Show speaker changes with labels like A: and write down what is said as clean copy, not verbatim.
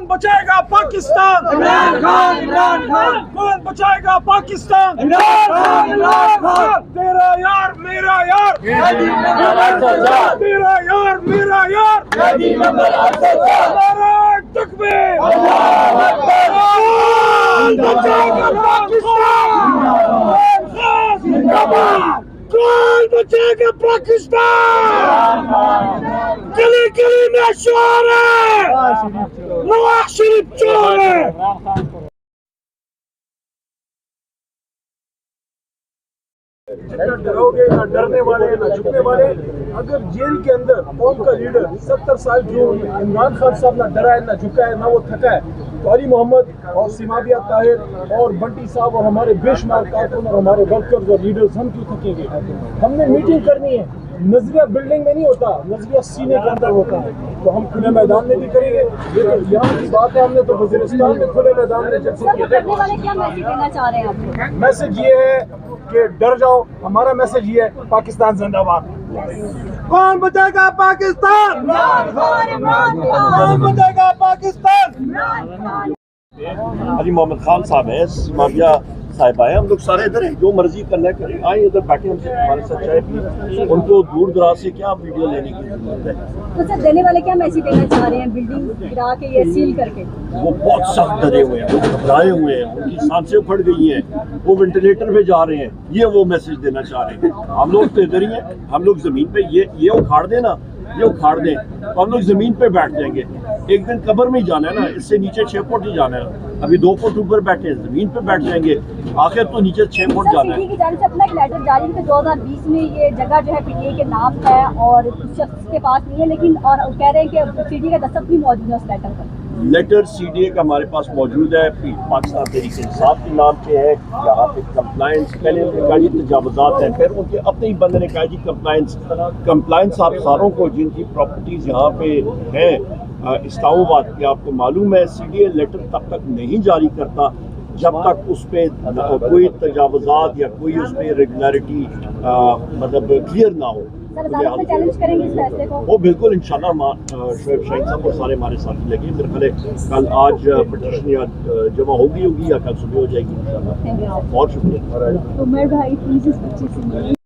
A: कौन बचाएगा पाकिस्तान?
B: इमरान खान, इमरान खान।
A: कौन बचाएगा पाकिस्तान?
B: इमरान खान, इमरान खान।
A: तेरा यार मेरा यार,
B: कैदी नंबर 804,
A: तेरा यार मेरा यार,
B: कैदी नंबर 804।
A: नारे तकबीर,
B: अल्लाहू अकबर।
A: कौन बचाएगा पाकिस्तान?
B: जिंदाबाद।
A: कौन बचाएगा पाकिस्तान? गली गली में शोर है, नवाज शरीफ चोर है। ना डरोगे, ना डरने वाले, ना झुकने वाले। अगर जेल के अंदर कौम का लीडर 70 साल जो इमरान खान साहब ना डरा है, ना झुका है, ना वो थका है, तो अली मोहम्मद और सिमाबिया ताहिर और बंटी साहब और हमारे बेशुमार कारकुन और हमारे वर्कर्स और लीडर्स हम क्यों थकेंगे? हमने मीटिंग करनी है। नजरिया बिल्डिंग में नहीं होता, नजरिया सीने के अंदर होता है। तो हम खुले मैदान में भी करेंगे। ये तो यहाँ की बात है, हमने तो वज़ीरिस्तान में खुले मैदान में जलसे किए थे।
C: क्या मैसेज देना चाह रहे हैं आप?
A: मैसेज ये है कि डर जाओ। हमारा मैसेज ये है, पाकिस्तान जिंदाबाद। कौन बचाएगा पाकिस्तान? कौन बचाएगा पाकिस्तान?
D: अली मोहम्मद खान साहब है, सिमाबिया साहिबा है, हम लोग सारे इधर हैं, जो मर्जी करना है करें। आए इधर बैठे हमसे, हमारे साथ चाय पी। उनको दूर दराज से क्या वीडियो लेने की जरूरत है?
C: तो सर देने वाले क्या मैसेज देना चाह रहे हैं बिल्डिंग गिरा के या सील करके?
D: वो बहुत सख्त डरे हुए हैं, वो घबराए हुए हैं, उनकी सांसें उखड़ गई हैं, वो वेंटिलेटर पे जा रहे हैं। ये वो मैसेज देना चाह रहे हैं। हम लोग तो इधर ही हैं, हम लोग जमीन पे ये उखाड़ देना, ये उखाड़ दें तो हम लोग जमीन पे बैठ जाएंगे। एक दिन कब्र में ही जाना है ना, इससे नीचे 6 फुट ही जाना है। अभी 2 फुट ऊपर बैठे हैं, जमीन पे बैठ जाएंगे, आखिर तो नीचे 6 फुट जाना है।
C: सीडी की जानिब से अपना एक लेटर जारी है कि 2020 में ये जगह जो है पीटीआई के नाम है और उस शख्स के पास नहीं है, लेकिन और कह रहे हैं कि सीडी का दस्तखत भी मौजूद है उस लेटर पर।
D: लेटर सीडीए का हमारे पास मौजूद है, पाकिस्तान तहरीक इंसाफ के नाम पे है। यहाँ पे कंप्लाइंस पहले उन्होंने कहा जी तजावुज़ात हैं, फिर उनके अपने ही बंदे ने कहा जी कंप्लाइंस अफसरों को जिनकी प्रॉपर्टीज़ यहाँ पे हैं इस्लामाबाद के, आपको मालूम है सीडीए लेटर तब तक नहीं जारी करता जब तक उस पर कोई तजावुज़ात या कोई उस पर रेगुलरिटी मतलब क्लियर ना हो।
C: सर अदालत में चैलेंज करेंगे इस फैसले को?
D: वो बिल्कुल इंशाल्लाह शोएब शाहीन साहब और सारे हमारे साथी लगे। मेरे ख्याल है कल आज पिटीशन या जमा होगी या कल सुबह हो जाएगी इंशाल्लाह। बहुत शुक्रिया।
C: उमर भाई प्लीज इस बच्चे से